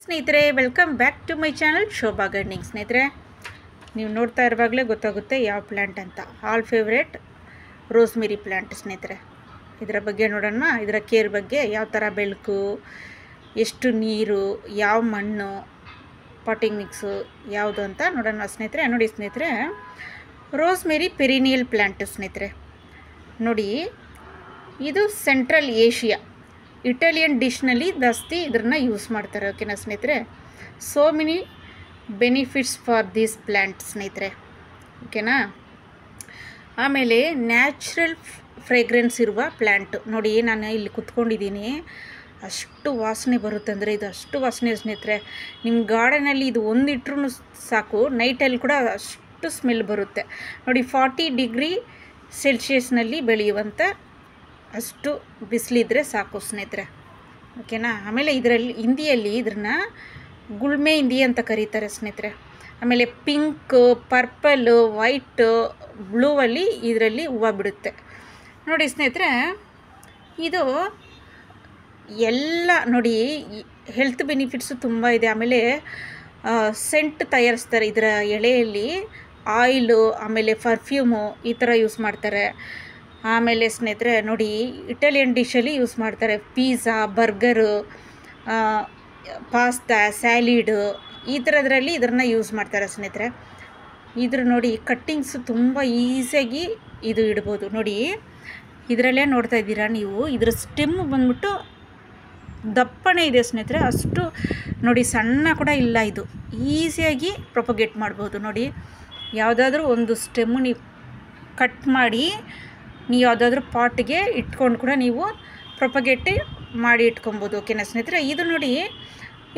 ಸ್ನೇಹಿತರೆ welcome back to my channel Shobha gardening. ಸ್ನೇಹಿತರೆ ನೀವು ನೋಡ್ತಾ ಇರುವಾಗಲೇ ಗೊತ್ತಾಗುತ್ತೆ ಯಾವ ಪ್ಲ್ಯಾಂಟ್ ಅಂತ. All favourite rosemary plant. ಸ್ನೇಹಿತರೆ ಇದರ ಬಗ್ಗೆ ನೋಡೋಣ. ಇದರ ಕೇರ್ ಬಗ್ಗೆ, ಯಾವ ಥರ ಬೆಳಕು, ಎಷ್ಟು ನೀರು, ಯಾವ ಮಣ್ಣು, ಪಾಟಿಂಗ್ ಮಿಕ್ಸು ಯಾವುದು ಅಂತ ನೋಡೋಣ ಸ್ನೇಹಿತರೆ. ನೋಡಿ ಸ್ನೇಹಿತರೆ, ರೋಸ್ಮೆರಿ ಪೆರಿನಿಯಲ್ ಪ್ಲ್ಯಾಂಟ್ ಸ್ನೇಹಿತರೆ. ನೋಡಿ ಇದು ಸೆಂಟ್ರಲ್ ಏಷ್ಯಾ ಇಟಾಲಿಯನ್ ಡಿಶ್ನಲ್ಲಿ ಜಾಸ್ತಿ ಇದನ್ನು ಯೂಸ್ ಮಾಡ್ತಾರೆ. ಓಕೆನಾ ಸ್ನೇಹಿತರೆ. So many benefits for this plant ಸ್ನೇಹಿತರೆ. ಓಕೆನಾ. ಆಮೇಲೆ ನ್ಯಾಚುರಲ್ ಫ್ರೇಗ್ರೆನ್ಸ್ ಇರುವ ಪ್ಲ್ಯಾಂಟು. ನೋಡಿ ನಾನು ಇಲ್ಲಿ ಕುತ್ಕೊಂಡಿದ್ದೀನಿ, ಅಷ್ಟು ವಾಸನೆ ಬರುತ್ತೆ ಅಂದರೆ ಇದು ಅಷ್ಟು ವಾಸನೆ ಸ್ನೇಹಿತರೆ. ನಿಮ್ಮ ಗಾರ್ಡನಲ್ಲಿ ಇದು ಒಂದಿಟ್ರೂ ಸಾಕು, ನೈಟಲ್ಲಿ ಕೂಡ ಅಷ್ಟು ಸ್ಮೆಲ್ ಬರುತ್ತೆ. ನೋಡಿ 40 ಡಿಗ್ರಿ ಸೆಲ್ಸಿಯಸ್ನಲ್ಲಿ ಬೆಳೆಯುವಂಥ ಅಷ್ಟು ಬಿಸಿಲಿದ್ರೆ ಸಾಕು ಸ್ನೇಹಿತರೆ. ಓಕೆನಾ. ಆಮೇಲೆ ಇದರಲ್ಲಿ ಹಿಂದಿಯಲ್ಲಿ ಇದನ್ನ ಗುಳ್ಮೆ ಹಿಂದಿ ಅಂತ ಕರೀತಾರೆ ಸ್ನೇಹಿತರೆ. ಆಮೇಲೆ ಪಿಂಕ್, ಪರ್ಪಲ್ಲು, ವೈಟು, ಬ್ಲೂವಲ್ಲಿ ಇದರಲ್ಲಿ ಹೂವು ಬಿಡುತ್ತೆ. ನೋಡಿ ಸ್ನೇಹಿತರೆ, ಇದು ಎಲ್ಲ ನೋಡಿ ಹೆಲ್ತ್ ಬೆನಿಫಿಟ್ಸು ತುಂಬ ಇದೆ. ಆಮೇಲೆ ಸೆಂಟ್ ತಯಾರಿಸ್ತಾರೆ ಇದರ ಎಳೆಯಲ್ಲಿ. ಆಯಿಲು, ಆಮೇಲೆ ಪರ್ಫ್ಯೂಮು ಈ ಥರ ಯೂಸ್ ಮಾಡ್ತಾರೆ. ಆಮೇಲೆ ಸ್ನೇಹಿತರೆ ನೋಡಿ ಇಟಾಲಿಯನ್ ಡಿಶಲ್ಲಿ ಯೂಸ್ ಮಾಡ್ತಾರೆ. ಪಿಜ್ಜಾ, ಬರ್ಗರು, ಪಾಸ್ತಾ, ಸ್ಯಾಲಿಡು ಈ ಥರದ್ರಲ್ಲಿ ಇದನ್ನು ಯೂಸ್ ಮಾಡ್ತಾರೆ ಸ್ನೇಹಿತರೆ. ಇದ್ರ ನೋಡಿ ಕಟ್ಟಿಂಗ್ಸು ತುಂಬ ಈಸಿಯಾಗಿ ಇದು ಇಡ್ಬೋದು. ನೋಡಿ ಇದರಲ್ಲೇ ನೋಡ್ತಾ ಇದ್ದೀರಾ ನೀವು, ಇದರ ಸ್ಟೆಮ್ ಬಂದ್ಬಿಟ್ಟು ದಪ್ಪನೇ ಇದೆ ಸ್ನೇಹಿತರೆ. ಅಷ್ಟು ನೋಡಿ ಸಣ್ಣ ಕೂಡ ಇಲ್ಲ. ಇದು ಈಸಿಯಾಗಿ ಪ್ರೊಪಗೇಟ್ ಮಾಡ್ಬೋದು. ನೋಡಿ ಯಾವುದಾದ್ರೂ ಒಂದು ಸ್ಟೆಮ್ಮು ನೀವು ಕಟ್ ಮಾಡಿ ನೀವು ಯಾವುದಾದ್ರೂ ಪಾಟ್ಗೆ ಇಟ್ಕೊಂಡು ಕೂಡ ನೀವು ಪ್ರೊಪಗೇಟ್ ಮಾಡಿ ಇಟ್ಕೊಬೋದು. ಓಕೆನಾ ಸ್ನೇಹಿತರೆ. ಇದು ನೋಡಿ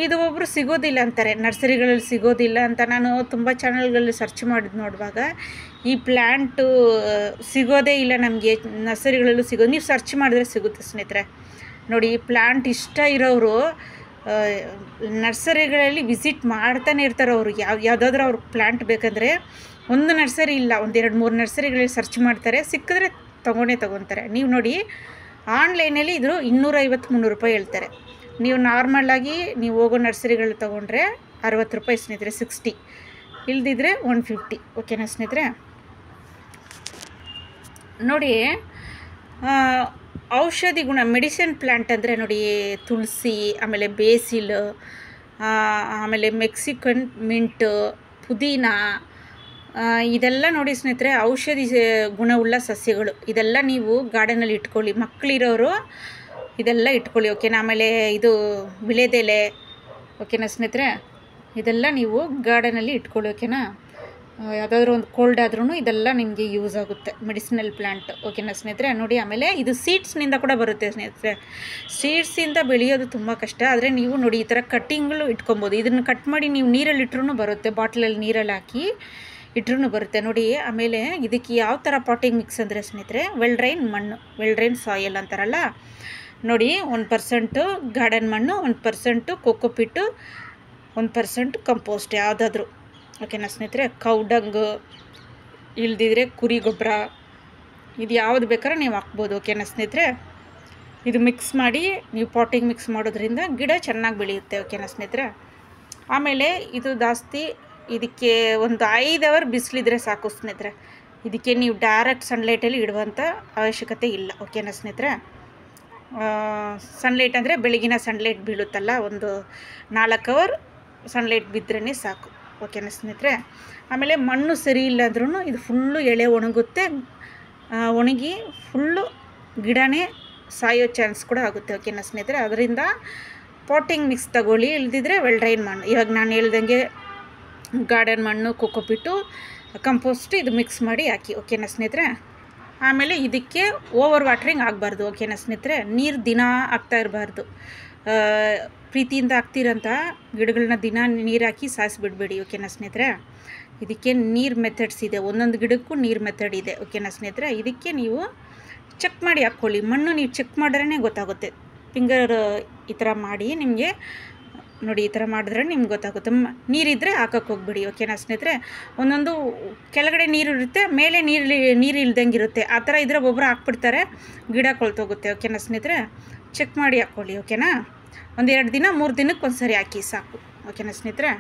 ಇದು ಒಬ್ಬರು ಸಿಗೋದಿಲ್ಲ ಅಂತಾರೆ, ನರ್ಸರಿಗಳಲ್ಲಿ ಸಿಗೋದಿಲ್ಲ ಅಂತ. ನಾನು ತುಂಬ ಚಾನಲ್ಗಳಲ್ಲಿ ಸರ್ಚ್ ಮಾಡಿದ್ದು ನೋಡುವಾಗ ಈ ಪ್ಲ್ಯಾಂಟು ಸಿಗೋದೇ ಇಲ್ಲ ನಮಗೆ, ನರ್ಸರಿಗಳಲ್ಲೂ ಸಿಗೋದು. ನೀವು ಸರ್ಚ್ ಮಾಡಿದ್ರೆ ಸಿಗುತ್ತೆ ಸ್ನೇಹಿತರೆ. ನೋಡಿ ಈ ಪ್ಲ್ಯಾಂಟ್ ಇಷ್ಟ ಇರೋರು ನರ್ಸರಿಗಳಲ್ಲಿ ವಿಸಿಟ್ ಮಾಡ್ತಾನೆ ಇರ್ತಾರೆ. ಅವರು ಯಾವುದಾದ್ರೂ ಅವ್ರ ಪ್ಲ್ಯಾಂಟ್ ಬೇಕಂದರೆ ಒಂದು ನರ್ಸರಿ ಇಲ್ಲ, 1-2-3 ನರ್ಸರಿಗಳಲ್ಲಿ ಸರ್ಚ್ ಮಾಡ್ತಾರೆ, ಸಿಕ್ಕಿದ್ರೆ ತೊಗೊತಾರೆ. ನೀವು ನೋಡಿ ಆನ್ಲೈನಲ್ಲಿ ಇದು 250-300 ರೂಪಾಯಿ ಹೇಳ್ತಾರೆ. ನೀವು ನಾರ್ಮಲಾಗಿ ನೀವು ಹೋಗೋ ನರ್ಸರಿಗಳು ತೊಗೊಂಡ್ರೆ 60 ರೂಪಾಯಿ ಸ್ನೇಹಿತರೆ, 60, ಇಲ್ದಿದ್ರೆ 150. ಓಕೆನಾ ಸ್ನೇಹಿತರೆ. ನೋಡಿ ಔಷಧಿ ಗುಣ ಮೆಡಿಸಿನ್ ಪ್ಲ್ಯಾಂಟ್ ಅಂದರೆ ನೋಡಿ ತುಳಸಿ, ಆಮೇಲೆ ಬೇಸಿಲ್, ಆಮೇಲೆ ಮೆಕ್ಸಿಕನ್ ಮಿಂಟು, ಪುದೀನ ಇದೆಲ್ಲ ನೋಡಿ ಸ್ನೇಹಿತರೆ ಔಷಧಿ ಗುಣವುಳ್ಳ ಸಸ್ಯಗಳು. ಇದೆಲ್ಲ ನೀವು ಗಾರ್ಡನಲ್ಲಿ ಇಟ್ಕೊಳ್ಳಿ, ಮಕ್ಕಳಿರೋರು ಇದೆಲ್ಲ ಇಟ್ಕೊಳ್ಳಿ. ಓಕೆನಾ. ಆಮೇಲೆ ಇದು ವಿಳೆದೆಲೆ. ಓಕೆನಾ ಸ್ನೇಹಿತರೆ. ಇದೆಲ್ಲ ನೀವು ಗಾರ್ಡನಲ್ಲಿ ಇಟ್ಕೊಳ್ಳಿ. ಓಕೆನಾ. ಯಾವುದಾದ್ರೂ ಒಂದು ಕೋಲ್ಡ್ ಆದ್ರೂ ಇದೆಲ್ಲ ನಿಮಗೆ ಯೂಸ್ ಆಗುತ್ತೆ, ಮೆಡಿಸಿನಲ್ ಪ್ಲ್ಯಾಂಟ್. ಓಕೆನಾ ಸ್ನೇಹಿತರೆ. ನೋಡಿ ಆಮೇಲೆ ಇದು ಸೀಡ್ಸ್ನಿಂದ ಕೂಡ ಬರುತ್ತೆ ಸ್ನೇಹಿತರೆ. ಸೀಡ್ಸಿಂದ ಬೆಳೆಯೋದು ತುಂಬ ಕಷ್ಟ, ಆದರೆ ನೀವು ನೋಡಿ ಈ ಥರ ಕಟ್ಟಿಂಗ್ಗಳು ಇಟ್ಕೊಬೋದು. ಇದನ್ನು ಕಟ್ ಮಾಡಿ ನೀವು ನೀರಲ್ಲಿ ಇಟ್ರೂ ಬರುತ್ತೆ, ಬಾಟ್ಲಲ್ಲಿ ನೀರಲ್ಲಿ ಹಾಕಿ ಇಟ್ರೂ ಬರುತ್ತೆ. ನೋಡಿ ಆಮೇಲೆ ಇದಕ್ಕೆ ಯಾವ ಥರ ಪಾಟಿಂಗ್ ಮಿಕ್ಸ್ ಅಂದರೆ ಸ್ನೇಹಿತರೆ, ವೆಲ್ ಡ್ರೈನ್ ಮಣ್ಣು, ವೆಲ್ ಡ್ರೈನ್ ಸಾಯಿಲ್ ಅಂತಾರಲ್ಲ. ನೋಡಿ 1% ಗಾರ್ಡನ್ ಮಣ್ಣು, 1% ಕೋಕೋಪಿಟ್ಟು, 1% ಕಂಪೋಸ್ಟ್ ಯಾವುದಾದ್ರೂ. ಓಕೆನಾ ಸ್ನೇಹಿತರೆ. ಕೌಡಂಗು ಇಲ್ದಿದ್ರೆ ಕುರಿ ಗೊಬ್ಬರ, ಇದು ಯಾವುದು ಬೇಕಾದ್ರೆ ನೀವು ಹಾಕ್ಬೋದು. ಓಕೆನಾ ಸ್ನೇಹಿತರೆ. ಇದು ಮಿಕ್ಸ್ ಮಾಡಿ ನೀವು ಪಾಟಿಂಗ್ ಮಿಕ್ಸ್ ಮಾಡೋದ್ರಿಂದ ಗಿಡ ಚೆನ್ನಾಗಿ ಬೆಳೆಯುತ್ತೆ. ಓಕೆನಾ ಸ್ನೇಹಿತರೆ. ಆಮೇಲೆ ಇದು ಜಾಸ್ತಿ ಇದಕ್ಕೆ ಒಂದು 5 ಅವರ್ ಬಿಸಿಲಿದ್ರೆ ಸಾಕು ಸ್ನೇಹಿತರೆ. ಇದಕ್ಕೆ ನೀವು ಡೈರೆಕ್ಟ್ ಸನ್ಲೈಟಲ್ಲಿ ಇಡುವಂಥ ಅವಶ್ಯಕತೆ ಇಲ್ಲ. ಓಕೆನಾ ಸ್ನೇಹಿತರೆ. ಸನ್ಲೈಟ್ ಅಂದರೆ ಬೆಳಗಿನ ಸನ್ಲೈಟ್ ಬೀಳುತ್ತಲ್ಲ, ಒಂದು 4 ಅವರ್ ಸನ್ಲೈಟ್ ಬಿದ್ರೇ ಸಾಕು. ಓಕೆನಾ ಸ್ನೇಹಿತರೆ. ಆಮೇಲೆ ಮಣ್ಣು ಸರಿ ಇಲ್ಲ ಅಂದ್ರೂ ಇದು ಫುಲ್ಲು ಎಳೆ ಒಣಗುತ್ತೆ, ಒಣಗಿ ಫುಲ್ಲು ಗಿಡನೇ ಸಾಯೋ ಚಾನ್ಸ್ ಕೂಡ ಆಗುತ್ತೆ. ಓಕೆನಾ ಸ್ನೇಹಿತರೆ. ಅದರಿಂದ ಪಾಟಿಂಗ್ ಮಿಕ್ಸ್ ತಗೊಳ್ಳಿ, ಇಲ್ದಿದ್ರೆ ವೆಲ್ ಡ್ರೈನ್ ಮಣ್ಣು, ಇವಾಗ ನಾನು ಹೇಳ್ದಂಗೆ ಗಾರ್ಡನ್ ಮಣ್ಣು, ಕೋಕೋಪಿಟ್ಟು, ಕಂಪೋಸ್ಟ್ ಇದು ಮಿಕ್ಸ್ ಮಾಡಿ ಹಾಕಿ. ಓಕೆನಾ ಸ್ನೇಹಿತರೆ. ಆಮೇಲೆ ಇದಕ್ಕೆ ಓವರ್ ವಾಟ್ರಿಂಗ್ ಆಗಬಾರ್ದು. ಓಕೆನಾ ಸ್ನೇಹಿತರೆ. ನೀರು ದಿನ ಹಾಕ್ತಾ ಇರಬಾರ್ದು. ಪ್ರೀತಿಯಿಂದ ಹಾಕ್ತಿರೋಂಥ ಗಿಡಗಳನ್ನ ದಿನ ನೀರು ಹಾಕಿ ಸಾಯಿಸ್ಬಿಡ್ಬೇಡಿ. ಓಕೆನಾ ಸ್ನೇಹಿತರೆ. ಇದಕ್ಕೆ ನೀರು ಮೆಥಡ್ಸ್ ಇದೆ, ಒಂದೊಂದು ಗಿಡಕ್ಕೂ ನೀರು ಮೆಥಡ್ ಇದೆ. ಓಕೆನಾ ಸ್ನೇಹಿತರೆ. ಇದಕ್ಕೆ ನೀವು ಚೆಕ್ ಮಾಡಿ ಹಾಕ್ಕೊಳ್ಳಿ. ಮಣ್ಣು ನೀವು ಚೆಕ್ ಮಾಡಿದ್ರೇ ಗೊತ್ತಾಗುತ್ತೆ. ಫಿಂಗರ್ ಈ ಥರ ಮಾಡಿ ನಿಮಗೆ ನೋಡಿ, ಈ ಥರ ಮಾಡಿದ್ರೆ ನಿಮ್ಗೆ ಗೊತ್ತಾಗುತ್ತೆ. ನೀರಿದ್ದರೆ ಹಾಕೋಕ್ಕೆ ಹೋಗ್ಬಿಡಿ. ಓಕೆನಾ ಸ್ನೇಹಿತರೆ. ಒಂದೊಂದು ಕೆಳಗಡೆ ನೀರು ಇರುತ್ತೆ, ಮೇಲೆ ನೀರು ಇಲ್ದಂಗೆ ಇರುತ್ತೆ. ಆ ಥರ ಇದ್ರೆ ಒಬ್ಬರು ಹಾಕ್ಬಿಡ್ತಾರೆ, ಗಿಡ ಕೊಳ್ತೋಗುತ್ತೆ. ಓಕೆನಾ ಸ್ನೇಹಿತರೆ. ಚೆಕ್ ಮಾಡಿ ಹಾಕ್ಕೊಳ್ಳಿ. ಓಕೆನಾ. ಒಂದು 2 ದಿನ 3 ದಿನಕ್ಕೆ ಒಂದು ಸರಿ ಹಾಕಿ ಸಾಕು. ಓಕೆನಾ ಸ್ನೇಹಿತರೆ?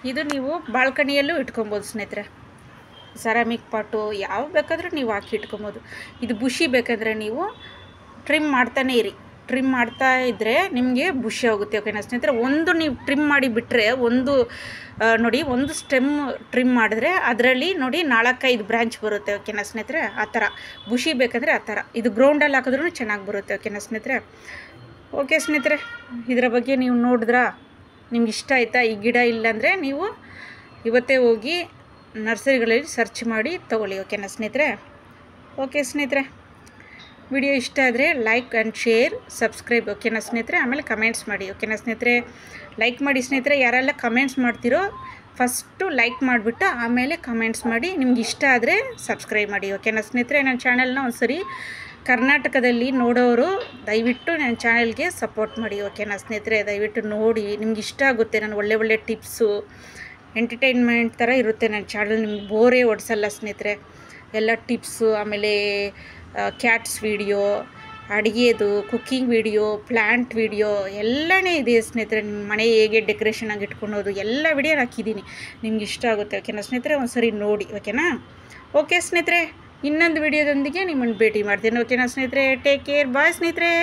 ಇದು ನೀವು ಬಾಲ್ಕನಿಯಲ್ಲೂ ಇಟ್ಕೊಬೋದು ಸ್ನೇಹಿತರೆ. ಸೆರಾಮಿಕ್ ಪಾಟು ಯಾವ ಬೇಕಾದರೂ ನೀವು ಹಾಕಿ ಇಟ್ಕೊಬೋದು. ಇದು ಬುಷಿ ಬೇಕಂದರೆ ನೀವು ಟ್ರಿಮ್ ಮಾಡ್ತಾನೇ ಇರಿ. ಟ್ರಿಮ್ ಮಾಡ್ತಾ ಇದ್ದರೆ ನಿಮಗೆ ಬುಷಿ ಹೋಗುತ್ತೆ. ಓಕೆನಾ ಸ್ನೇಹಿತರೆ? ಒಂದು ನೀವು ಟ್ರಿಮ್ ಮಾಡಿ ಬಿಟ್ಟರೆ ನೋಡಿ ಒಂದು ಸ್ಟೆಮ್ ಟ್ರಿಮ್ ಮಾಡಿದ್ರೆ ಅದರಲ್ಲಿ ನೋಡಿ 4-5 ಬ್ರ್ಯಾಂಚ್ ಬರುತ್ತೆ. ಓಕೆನಾ ಸ್ನೇಹಿತರೆ? ಆ ಥರ ಬುಷಿ ಬೇಕಂದರೆ ಆ ಥರ. ಇದು ಗ್ರೌಂಡಲ್ಲಿ ಹಾಕಿದ್ರೂ ಚೆನ್ನಾಗಿ ಬರುತ್ತೆ. ಓಕೆನಾ ಸ್ನೇಹಿತರೆ? ಓಕೆ ಸ್ನೇಹಿತರೆ, ಇದರ ಬಗ್ಗೆ ನೀವು ನೋಡಿದ್ರಾ? ನಿಮ್ಗೆ ಇಷ್ಟ ಆಯಿತಾ? ಈ ಗಿಡ ಇಲ್ಲಾಂದರೆ ನೀವು ಇವತ್ತೇ ಹೋಗಿ ನರ್ಸರಿಗಳಲ್ಲಿ ಸರ್ಚ್ ಮಾಡಿ ತೊಗೊಳ್ಳಿ. ಓಕೆನಾ ಸ್ನೇಹಿತರೆ? ಓಕೆ ಸ್ನೇಹಿತರೆ, ವಿಡಿಯೋ ಇಷ್ಟ ಆದರೆ ಲೈಕ್ ಆ್ಯಂಡ್ ಶೇರ್, ಸಬ್ಸ್ಕ್ರೈಬ್. ಓಕೆನಾ ಸ್ನೇಹಿತರೆ? ಆಮೇಲೆ ಕಮೆಂಟ್ಸ್ ಮಾಡಿ. ಓಕೆನಾ ಸ್ನೇಹಿತರೆ? ಲೈಕ್ ಮಾಡಿ ಸ್ನೇಹಿತರೆ. ಯಾರೆಲ್ಲ ಕಮೆಂಟ್ಸ್ ಮಾಡ್ತೀರೋ ಫಸ್ಟು ಲೈಕ್ ಮಾಡಿಬಿಟ್ಟು ಆಮೇಲೆ ಕಮೆಂಟ್ಸ್ ಮಾಡಿ. ನಿಮ್ಗೆ ಇಷ್ಟ ಆದರೆ ಸಬ್ಸ್ಕ್ರೈಬ್ ಮಾಡಿ. ಓಕೆನಾ ಸ್ನೇಹಿತರೆ? ನನ್ನ ಚಾನಲ್ನ ಒಂದು ಸರಿ ಕರ್ನಾಟಕದಲ್ಲಿ ನೋಡೋರು ದಯವಿಟ್ಟು ನನ್ನ ಚಾನಲ್ಗೆ ಸಪೋರ್ಟ್ ಮಾಡಿ. ಓಕೆನಾ ಸ್ನೇಹಿತರೆ? ದಯವಿಟ್ಟು ನೋಡಿ, ನಿಮ್ಗೆ ಇಷ್ಟ ಆಗುತ್ತೆ. ನಾನು ಒಳ್ಳೆ ಟಿಪ್ಸು ಎಂಟರ್ಟೈನ್ಮೆಂಟ್ ಥರ ಇರುತ್ತೆ ನನ್ನ ಚಾನಲ್. ನಿಮ್ಗೆ ಬೋರೇ ಹೊಡ್ಸಲ್ಲ ಸ್ನೇಹಿತರೆ. ಎಲ್ಲ ಟಿಪ್ಸು, ಆಮೇಲೆ ಕ್ಯಾಟ್ಸ್ ವಿಡಿಯೋ, ಅಡುಗೆದು ಕುಕ್ಕಿಂಗ್ ವಿಡಿಯೋ, ಪ್ಲ್ಯಾಂಟ್ ವಿಡಿಯೋ ಎಲ್ಲನೇ ಇದೆ ಸ್ನೇಹಿತರೆ. ನಿಮ್ಮ ಮನೆ ಹೇಗೆ ಡೆಕೋರೇಷನ್ ಆಗಿ ಇಟ್ಕೊಳೋದು ಎಲ್ಲ ವಿಡಿಯೋ ಹಾಕಿದ್ದೀನಿ. ನಿಮ್ಗೆ ಇಷ್ಟ ಆಗುತ್ತೆ. ಓಕೆನಾ ಸ್ನೇಹಿತರೆ? ಒಂದು ಸರಿ ನೋಡಿ. ಓಕೆನಾ? ಓಕೆ ಸ್ನೇಹಿತರೆ, ಇನ್ನೊಂದು ವಿಡಿಯೋದೊಂದಿಗೆ ನಿಮ್ಮನ್ನು ಭೇಟಿ ಮಾಡ್ತೀನಿ. ಓಕೆನಾ ಸ್ನೇಹಿತರೆ? Take care. ಬಾಯ್ ಸ್ನೇಹಿತರೆ.